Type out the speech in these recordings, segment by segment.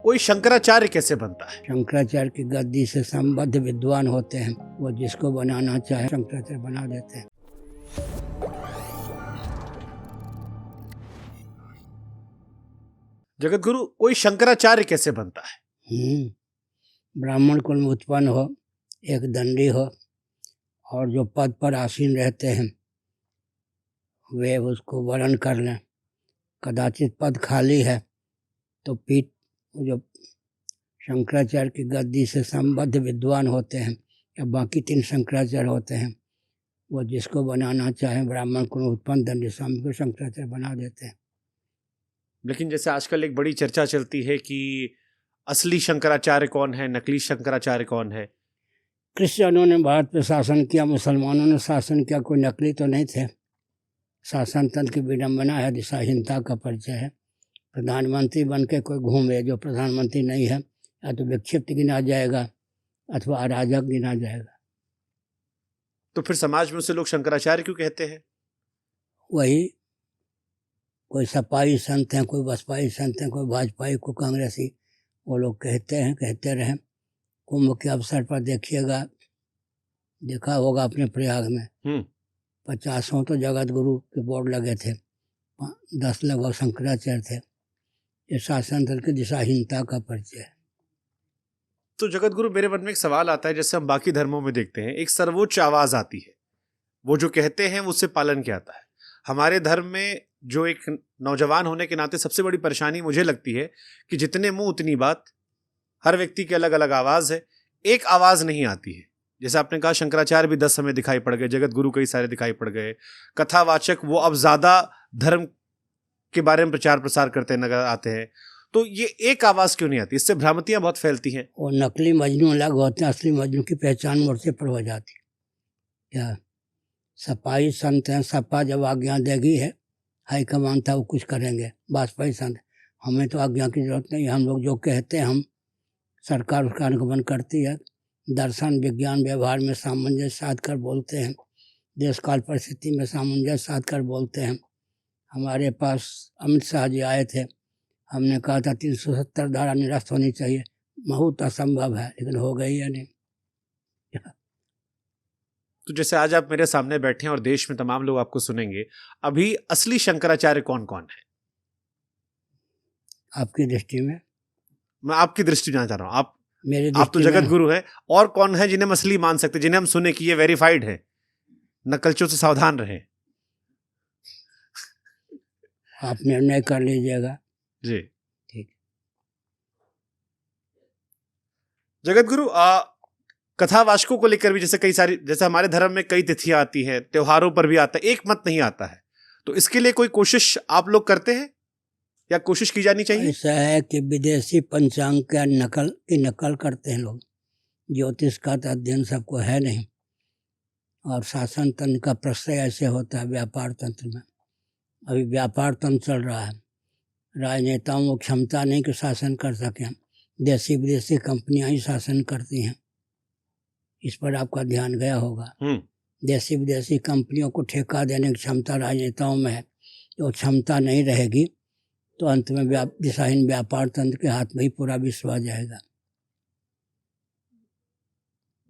कोई शंकराचार्य कैसे बनता है? शंकराचार्य की गद्दी से संबद्ध विद्वान होते हैं, वो जिसको बनाना चाहे शंकराचार्य बना देते हैं। जगत गुरु, कोई शंकराचार्य कैसे बनता है? ब्राह्मण कुल में उत्पन्न हो, एक दंडी हो और जो पद पर आसीन रहते हैं वे उसको वरण कर लें। कदाचित पद खाली है तो पीठ जो शंकराचार्य की गद्दी से संबद्ध विद्वान होते हैं या बाकी 3 शंकराचार्य होते हैं, वो जिसको बनाना चाहे ब्राह्मण कुल में उत्पन्न दंडी स्वामी को शंकराचार्य बना देते हैं। लेकिन जैसे आजकल एक बड़ी चर्चा चलती है कि असली शंकराचार्य कौन है, नकली शंकराचार्य कौन है। क्रिश्चियनों ने भारत पे शासन किया, मुसलमानों ने शासन किया, कोई नकली तो नहीं थे। शासन तंत्र की विडम्बना है, दिशाहीनता का परिचय है। प्रधानमंत्री बन के कोई घूमे जो प्रधानमंत्री नहीं है, या तो विक्षिप्त गिना जाएगा अथवा अराजक गिना जाएगा। तो फिर समाज में उसे लोग शंकराचार्य क्यों कहते हैं? वही कोई सपाई संत हैं, कोई बसपाई संत हैं, कोई भाजपाई, कोई कांग्रेसी, वो लोग कहते हैं, कहते रहें। कुंभ के अवसर पर देखिएगा, देखा होगा अपने प्रयाग में 50 तो जगत गुरु के बोर्ड लगे थे, 10 लगभग शंकराचार्य थे। ये शासन तंत्र की दिशाहीनता का परिचय है। तो जगत गुरु, मेरे मन में एक सवाल आता है, जैसे हम बाकी धर्मों में देखते हैं एक सर्वोच्च आवाज आती है, वो जो कहते हैं उससे पालन किया जाता है। हमारे धर्म में जो एक नौजवान होने के नाते सबसे बड़ी परेशानी मुझे लगती है कि जितने मुंह उतनी बात, हर व्यक्ति की अलग अलग आवाज है, एक आवाज नहीं आती है। जैसे आपने कहा शंकराचार्य भी 10 समय दिखाई पड़ गए, जगत गुरु कई सारे दिखाई पड़ गए, कथावाचक वो अब ज्यादा धर्म के बारे में प्रचार प्रसार करते नजर आते हैं। तो ये एक आवाज क्यों नहीं आती? इससे भ्रांतियां बहुत फैलती हैं। वो नकली मजनू अलग होते हैं, असली मजनू की पहचान मोर्चे पर हो जाती है। क्या सपाई संत हैं, सपा जब आज्ञा देगी है, हाईकमान था वो कुछ करेंगे। बाजपेयी संत, हमें तो आज्ञा की जरूरत नहीं, हम लोग जो कहते हैं हम सरकार उसका अनुगमन करती है। दर्शन विज्ञान व्यवहार में सामंजस्य साध कर बोलते हैं, देश काल परिस्थिति में सामंजस्य साध कर बोलते हैं। हमारे पास अमित शाह जी आए थे, हमने कहा था 370 धारा निरस्त होनी चाहिए, बहुत असंभव है, लेकिन हो गई है नहीं। तो जैसे आज आप मेरे सामने बैठे हैं और देश में तमाम लोग आपको सुनेंगे, अभी असली शंकराचार्य कौन कौन है आपकी दृष्टि में? मैं आपकी दृष्टि जानना चाह रहा हूं। आप तो मेरी जगत गुरु हैं, और कौन है जिन्हें हम असली मान सकते, जिन्हें हम सुने कि ये वेरीफाइड है? नकलचों से सावधान रहें। आप निर्णय कर लीजिएगा। जी ठीक। जगत गुरु, कथावाचकों को लेकर भी जैसे हमारे धर्म में कई तिथियां आती हैं, त्योहारों पर भी आता है, एक मत नहीं आता है। तो इसके लिए कोई कोशिश आप लोग करते हैं या कोशिश की जानी चाहिए? ऐसा है कि विदेशी पंचांग का नकल करते हैं लोग। ज्योतिष का तो अध्ययन सबको है नहीं, और शासन तंत्र का प्रश्रय ऐसे होता है व्यापार तंत्र में। अभी व्यापार तंत्र चल रहा है, राजनेताओं को क्षमता नहीं कि शासन कर सकें, देशी विदेशी कंपनियां ही शासन करती हैं। इस पर आपका ध्यान गया होगा। देशी विदेशी कंपनियों को ठेका देने की क्षमता राजनेताओं में है। तो क्षमता नहीं रहेगी तो अंत में दिशाहीन व्यापार तंत्र के हाथ में ही पूरा विश्व आ जाएगा।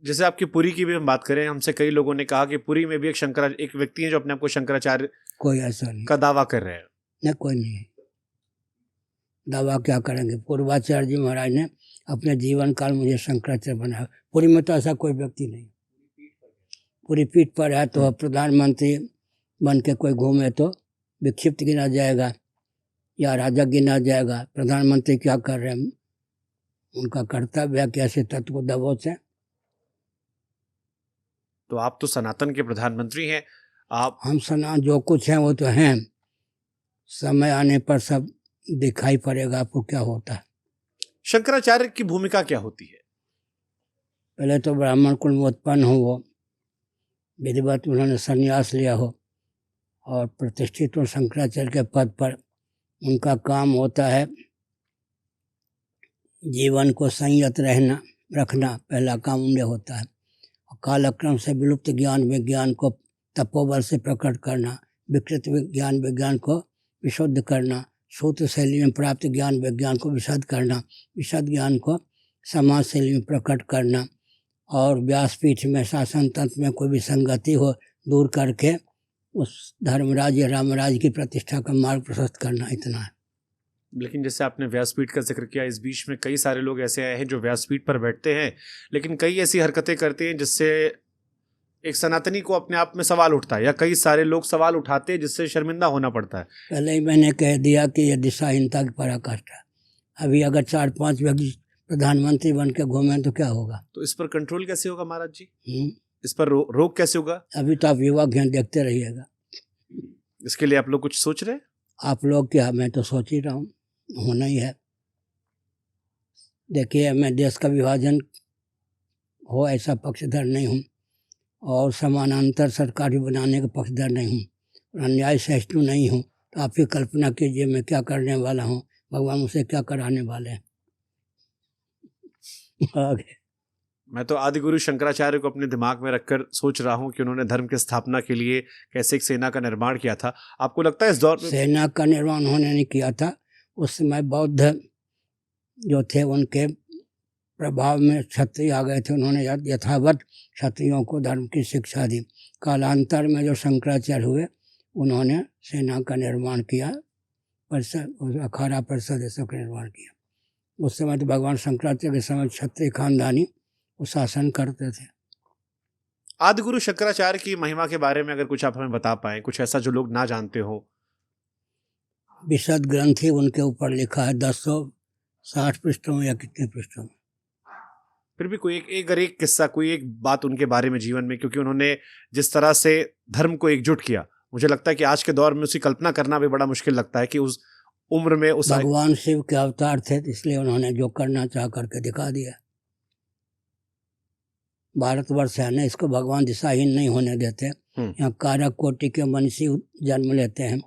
जैसे आपकी पुरी की भी हम बात करें, हमसे कई लोगों ने कहा कि पुरी में भी एक व्यक्ति है जो अपने आप को शंकराचार्य कोई ऐसा नहीं का दावा कर रहे हैं। नहीं, कोई नहीं है। दावा क्या करेंगे? पूर्वाचार्य जी महाराज ने अपने जीवन काल मुझे शंकराचार्य बनाया। पुरी में तो ऐसा कोई व्यक्ति नहीं। पूरी पीठ पर है तो प्रधानमंत्री बन के कोई घूमे तो विक्षिप्त गिना जाएगा या राजक गिना जाएगा। प्रधानमंत्री क्या कर रहे हैं? उनका कर्तव्य है कि ऐसे तत्व को दबोचें। तो आप तो सनातन के प्रधानमंत्री हैं। हम जो कुछ हैं वो तो हैं, समय आने पर सब दिखाई पड़ेगा आपको क्या होता है। शंकराचार्य की भूमिका क्या होती है? पहले तो ब्राह्मण कुल में उत्पन्न हो, वो विधिवत उन्होंने संन्यास लिया हो और प्रतिष्ठित हो शंकराचार्य के पद पर। उनका काम होता है जीवन को संयत रखना, पहला काम उन्हें होता है। कालक्रम से विलुप्त ज्ञान विज्ञान को तपोबल से प्रकट करना, विकृत ज्ञान विज्ञान को विशुद्ध करना, सूत्र शैली में प्राप्त ज्ञान विज्ञान को विशद करना, विशद ज्ञान को समाज शैली में प्रकट करना, और व्यासपीठ में शासन तंत्र में कोई विसंगति हो दूर करके उस धर्मराज या रामराज की प्रतिष्ठा का मार्ग प्रशस्त करना, इतना है। लेकिन जैसे आपने व्यासपीठ का जिक्र किया, इस बीच में कई सारे लोग ऐसे आए हैं जो व्यासपीठ पर बैठते हैं लेकिन कई ऐसी हरकतें करते हैं जिससे एक सनातनी को अपने आप में सवाल उठता है, या कई सारे लोग सवाल उठाते हैं जिससे शर्मिंदा होना पड़ता है। पहले ही मैंने कह दिया कि ये दिशाहीनता की पराकाष्ठा है। अभी अगर 4-5 व्यक्ति प्रधानमंत्री बन के घूमें तो क्या होगा? तो इस पर कंट्रोल कैसे होगा महाराज जी? हम्म। इस पर रोक कैसे होगा? अभी तो आप युवक हैं, देखते रहिएगा। इसके लिए आप लोग कुछ सोच रहे हैं? आप लोग क्या, मैं तो सोच ही रहा हूँ, होना ही है। देखिए, मैं देश का विभाजन हो ऐसा पक्षधर नहीं हूँ, और समानांतर सरकार भी बनाने का पक्षधर नहीं हूँ, और अन्याय सहिष्णु नहीं हूँ। तो आप ही कल्पना कीजिए मैं क्या करने वाला हूँ, भगवान मुझसे क्या कराने वाले हैं। आगे मैं तो आदि गुरु शंकराचार्य को अपने दिमाग में रखकर सोच रहा हूँ कि उन्होंने धर्म की स्थापना के लिए कैसे एक सेना का निर्माण किया था। आपको लगता है इस दौर में सेना का निर्माण उन्होंने नहीं किया था? उस समय बौद्ध जो थे उनके प्रभाव में क्षत्रिय आ गए थे, उन्होंने यथावत क्षत्रियों को धर्म की शिक्षा दी। कालांतर में जो शंकराचार्य हुए उन्होंने सेना का निर्माण किया, परिषद, अखाड़ा परिषद ये सब का निर्माण किया। उस समय तो भगवान शंकराचार्य के समय क्षत्रिय खानदानी वो शासन करते थे। आदि गुरु शंकराचार्य की महिमा के बारे में अगर कुछ आप हमें बता पाएं, कुछ ऐसा जो लोग ना जानते हो। विशद ग्रंथ ही उनके ऊपर लिखा है, 1060 पृष्ठों में या कितने पृष्ठों में। फिर भी कोई एक किस्सा, कोई एक बात उनके बारे में जीवन में, क्योंकि उन्होंने जिस तरह से धर्म को एकजुट किया, मुझे लगता है कि आज के दौर में उसकी कल्पना करना भी बड़ा मुश्किल लगता है कि उस उम्र में उस भगवान शिव के अवतार थे, इसलिए उन्होंने जो करना चाह करके दिखा दिया। भारतवर्ष है ना, इसको भगवान दिशाहीन नहीं होने देते। यहाँ कारक कोटि के मनीषी जन्म लेते हैं,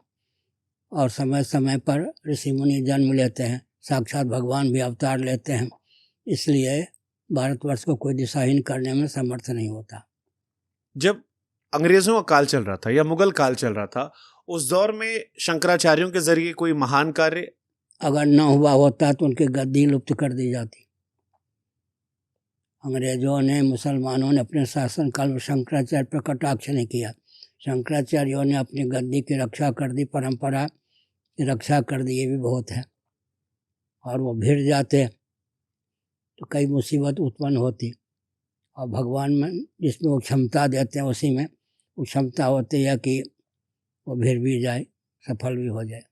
और समय समय पर ऋषि मुनि जन्म लेते हैं, साक्षात भगवान भी अवतार लेते हैं। इसलिए भारतवर्ष को कोई दिशाहीन करने में समर्थ नहीं होता। जब अंग्रेजों का काल चल रहा था या मुगल काल चल रहा था, उस दौर में शंकराचार्यों के जरिए कोई महान कार्य अगर न हुआ होता तो उनकी गद्दी लुप्त कर दी जाती। अंग्रेजों ने, मुसलमानों ने अपने शासन काल में शंकराचार्य पर कटाक्ष नहीं किया। शंकराचार्यों ने अपनी गद्दी की रक्षा कर दी, परंपरा की रक्षा कर दी, ये भी बहुत है। और वो भिड़ जाते तो कई मुसीबत उत्पन्न होती, और भगवान में जिसमें वो क्षमता देते हैं उसी में वो क्षमता होती है कि वो भिड़ भी जाए, सफल भी हो जाए।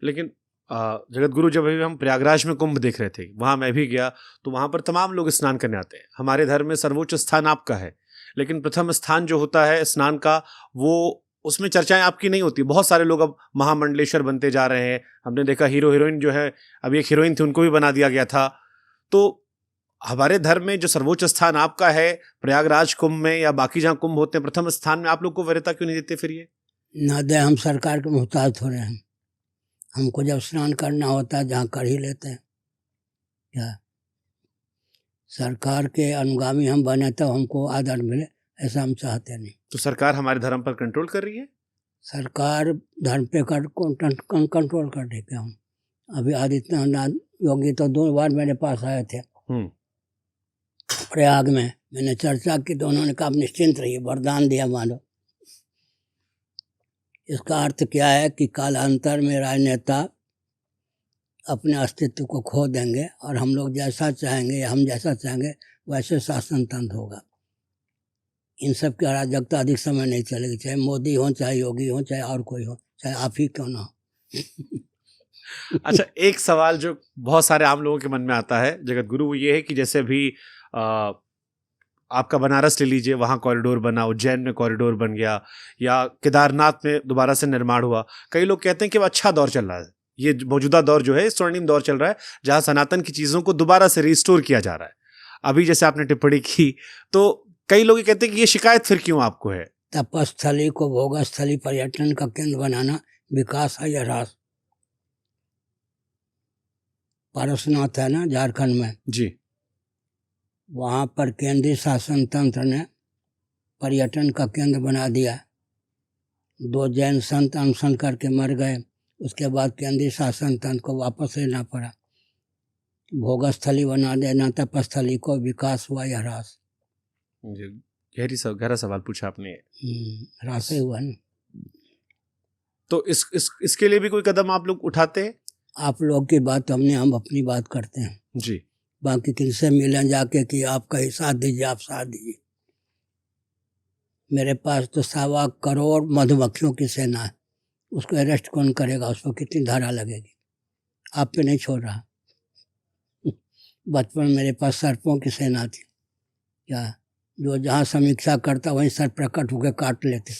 लेकिन जगत गुरु, जब अभी हम प्रयागराज में कुंभ देख रहे थे, वहाँ मैं भी गया, तो वहाँ पर तमाम लोग स्नान करने आते हैं। हमारे धर्म में सर्वोच्च स्थान आपका है, लेकिन प्रथम स्थान जो होता है स्नान का, वो उसमें चर्चाएं आपकी नहीं होती। बहुत सारे लोग अब महामंडलेश्वर बनते जा रहे हैं। हमने देखा हीरो हीरोइन जो है, अभी एक हीरोइन थी उनको भी बना दिया गया था। तो हमारे धर्म में जो सर्वोच्च स्थान आपका है, प्रयागराज कुंभ में या बाकी जहाँ कुंभ होते हैं, प्रथम स्थान में आप लोग को वरीयता क्यों नहीं देते? फिर ये न दे, हम सरकार के मुहताज हो रहे हैं। हमको जब स्नान करना होता है जहाँ कर ही लेते हैं। क्या सरकार के अनुगामी हम बने तो हमको आदर मिले, ऐसा हम चाहते नहीं। तो सरकार हमारे धर्म पर कंट्रोल कर रही है? सरकार धर्म पे कंट्रोल कर रही है। हम अभी आदित्यनाथ योगी तो 2 बार मेरे पास आए थे प्रयाग में। मैंने चर्चा की तो उन्होंने कहा निश्चिंत रहिए, वरदान दिया मानो। इसका अर्थ क्या है कि कालांतर में राजनेता अपने अस्तित्व को खो देंगे, और हम लोग जैसा चाहेंगे या हम जैसा चाहेंगे वैसे शासन तंत्र होगा। इन सब की अराजकता अधिक समय नहीं चलेगी, चाहे मोदी हो, चाहे योगी हो, चाहे और कोई हो, चाहे आप ही क्यों ना हो। अच्छा, एक सवाल जो बहुत सारे आम लोगों के मन में आता है जगत गुरु, वो ये है कि जैसे भी आपका बनारस ले लीजिए, वहाँ कॉरिडोर बना, उज्जैन में कॉरिडोर बन गया, या केदारनाथ में दोबारा से निर्माण हुआ। कई लोग कहते हैं कि वो अच्छा दौर चल रहा है, ये मौजूदा दौर जो है स्वर्णिम दौर चल रहा है, जहाँ सनातन की चीज़ों को दोबारा से रिस्टोर किया जा रहा है। अभी जैसे आपने टिप्पणी की, तो कई लोग कहते हैं कि ये शिकायत फिर क्यों आपको है? तपस्थली को भोगस्थली पर्यटन का केंद्र बनाना विकास है या ह्रास? पारसनाथ है ना झारखंड में जी, वहाँ पर केंद्रीय शासन तंत्र ने पर्यटन का केंद्र बना दिया। 2 जैन संत अनशन करके मर गए, उसके बाद केंद्रीय शासन तंत्र को वापस लेना पड़ा। भोगस्थली बना देना, तपस्थली को विकास हुआ या ह्रास? गहरा सवाल पूछा आपने। ह्रास ही हुआ ना। तो इसके लिए भी कोई कदम आप लोग उठाते हैं? आप लोग की बात हमने, हम अपनी बात करते हैं जी। बाकी किनसे मिलें जाके कि आप कहीं साथ दीजिए, आप साथ दीजिए। मेरे पास तो 1.25 करोड़ मधुमक्खियों की सेना है, उसको अरेस्ट कौन करेगा? उसको कितनी धारा लगेगी? आप पे नहीं छोड़ रहा। बचपन मेरे पास सर्पों की सेना थी, क्या जो जहाँ समीक्षा करता वहीं सर प्रकट होकर काट लेते।